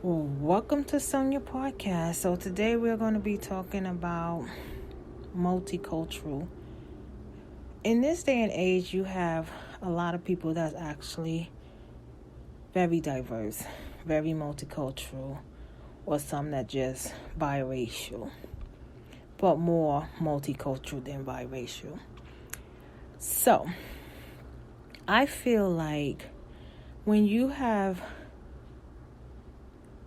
Welcome to Sonia Podcast. So today we're going to be talking about multicultural. In this day and age, you have a lot of people that's actually very diverse, very multicultural, or some that just biracial, but more multicultural than biracial. So I feel like when you have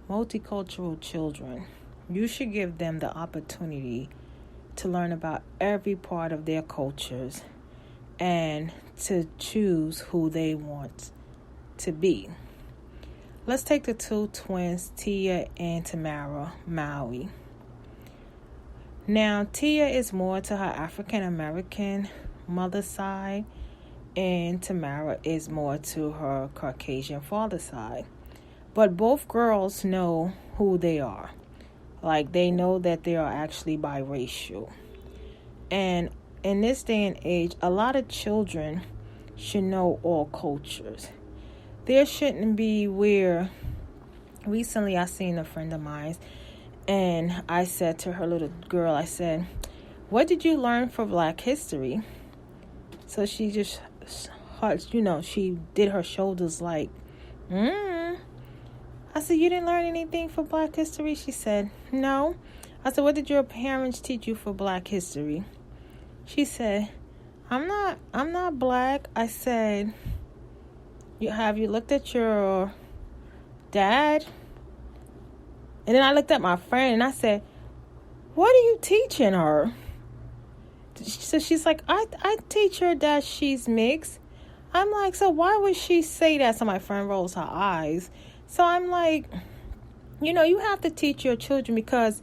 multicultural children, you should give them the opportunity to learn about every part of their cultures and to choose who they want to be. Let's take the two twins, Tia and Tamara Maui. Now, Tia is more to her African American mother side, and Tamara is more to her Caucasian father side. But both girls know who they are. Like, they know that they are actually biracial. And in this day and age, a lot of children should know all cultures. There shouldn't be where... Recently, I seen a friend of mine, and I said to her little girl, I said, "What did you learn for Black History?" So she just, she did her shoulders like, I said, "You didn't learn anything for Black History?" She said, "No." I said, "What did your parents teach you for Black History?" She said, I'm not Black." I said, Have you looked at your dad?" And then I looked at my friend and I said, "What are you teaching her?" So she's like, I teach her that she's mixed." I'm like, "So why would she say that?" So my friend rolls her eyes. So I'm like, you have to teach your children, because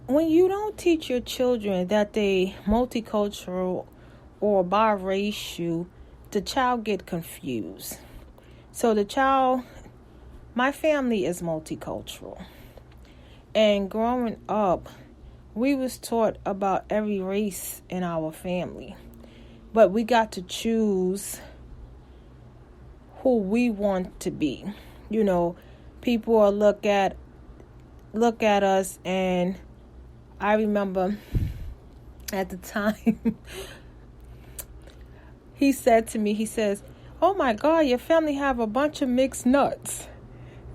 when you don't teach your children that they multicultural or biracial, the child get confused. So my family is multicultural. And growing up, we was taught about every race in our family. But we got to choose who we want to be. People will look at us, and I remember at the time he said to me, he says, "Oh my God, your family have a bunch of mixed nuts."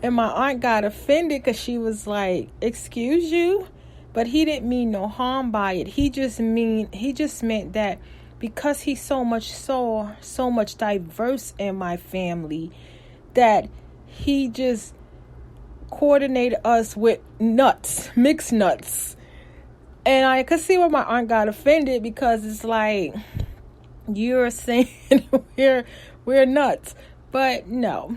And my aunt got offended because she was like, "Excuse you?" But he didn't mean no harm by it. He just meant that because he's so much diverse in my family, that he just coordinated us with nuts, mixed nuts. And I could see where my aunt got offended, because it's like, you're saying we're nuts. But no.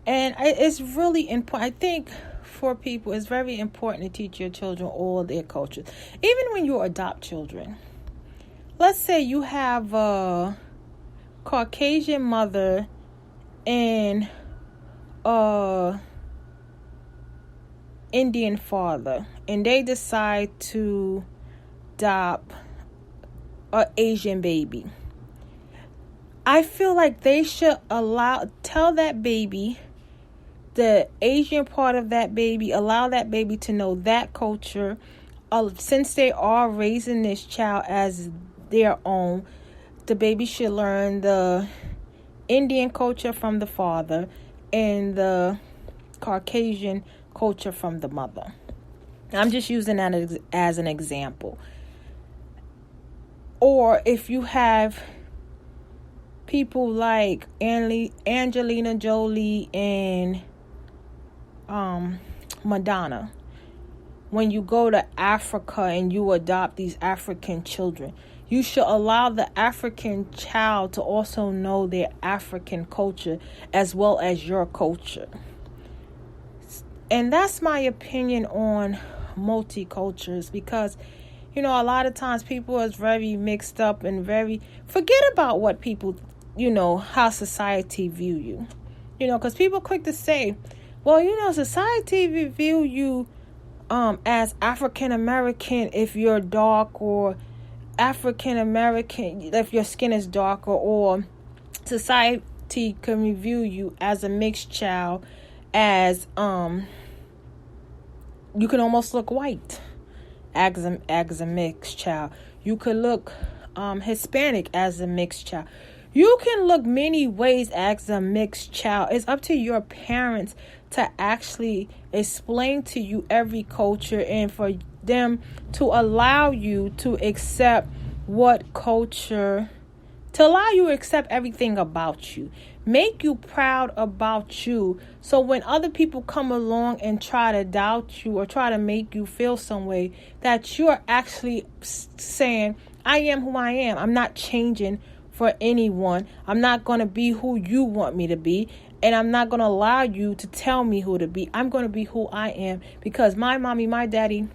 And it's really important. I think for people, it's very important to teach your children all their cultures. Even when you adopt children. Let's say you have a Caucasian mother and a Indian father, and they decide to adopt an Asian baby. I feel like they should tell that baby, the Asian part of that baby, allow that baby to know that culture. Since they are raising this child as their own, the baby should learn the Indian culture from the father and the Caucasian culture from the mother. I'm just using that as an example. Or if you have people like Angelina Jolie and Madonna, when you go to Africa and you adopt these African children, you should allow the African child to also know their African culture as well as your culture. And that's my opinion on multicultures, because, a lot of times people is very mixed up and forget about what people, how society view you. Because people quick to say, well, society view you as African American if you're dark, or African American if your skin is darker, or society can review you as a mixed child as you can almost look white as a mixed child. You could look Hispanic as a mixed child. You can look many ways as a mixed child. It's up to your parents to actually explain to you every culture, and for them to allow you to accept what culture, to allow you to accept everything about you. Make you proud about you. So when other people come along and try to doubt you or try to make you feel some way, that you're actually saying, I am who I am. I'm not changing for anyone. I'm not going to be who you want me to be. And I'm not going to allow you to tell me who to be. I'm going to be who I am, because my mommy, my daddy,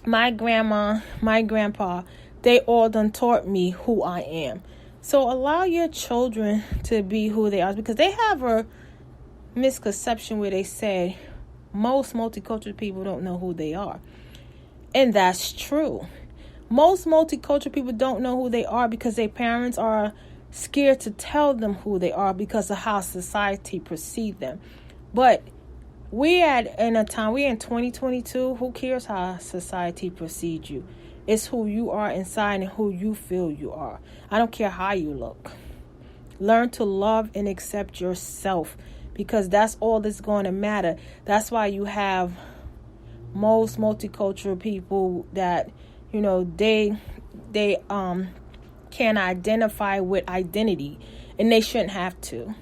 my grandma, my grandpa, they all done taught me who I am. So allow your children to be who they are, because they have a misconception where they say most multicultural people don't know who they are. And that's true. Most multicultural people don't know who they are because their parents are scared to tell them who they are because of how society perceives them. But we're in 2022. Who cares how society perceives you? It's who you are inside and who you feel you are. I don't care how you look. Learn to love and accept yourself, because that's all that's going to matter. That's why you have most multicultural people that, they can identify with identity, and they shouldn't have to.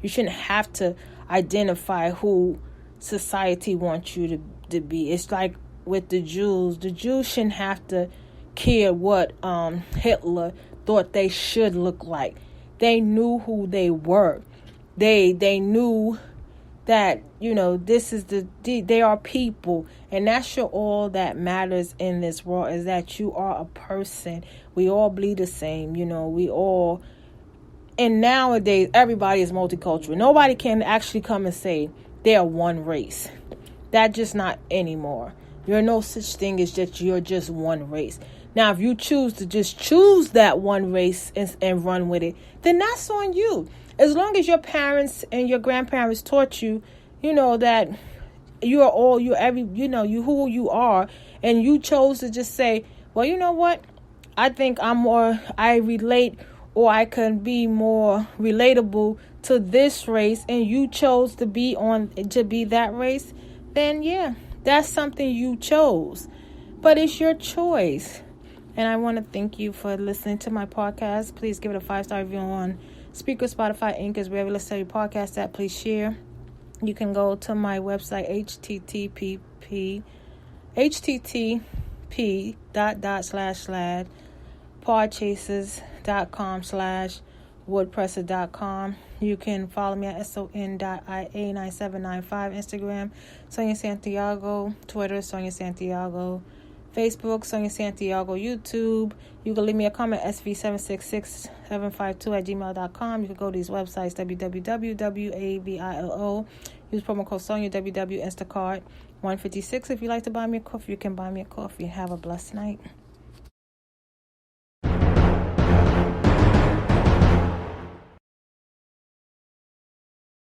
You shouldn't have to identify who society wants you to be. It's like with the Jews. The Jews shouldn't have to care what Hitler thought they should look like. They knew who they were. They knew that, this is they are people, and that's all that matters in this world, is that you are a person. We all bleed the same, we all. And nowadays, everybody is multicultural. Nobody can actually come and say they're one race. That's just not anymore. There's no such thing as that you're just one race. Now, if you choose to just choose that one race and run with it, then that's on you. As long as your parents and your grandparents taught you, that you are all, you who you are, and you chose to just say, well, you know what? I think I relate, or I can be more relatable to this race, and you chose to be that race, then yeah, that's something you chose. But it's your choice. And I want to thank you for listening to my podcast. Please give it a 5-star review on Speaker, Spotify, Anchor, wherever you listen to your podcast at. Please share. You can go to my website, http://podchasers.com/wordpresser.com. You can follow me at son.ia9795, Instagram, Sonia Santiago, Twitter, Sonia Santiago, Facebook, Sonia Santiago, YouTube. You can leave me a comment, sv766752@gmail.com. You can go to these websites, www.wavilo. Use promo code Sonia, www. Instacart 156. If you'd like to buy me a coffee, you can buy me a coffee. Have a blessed night.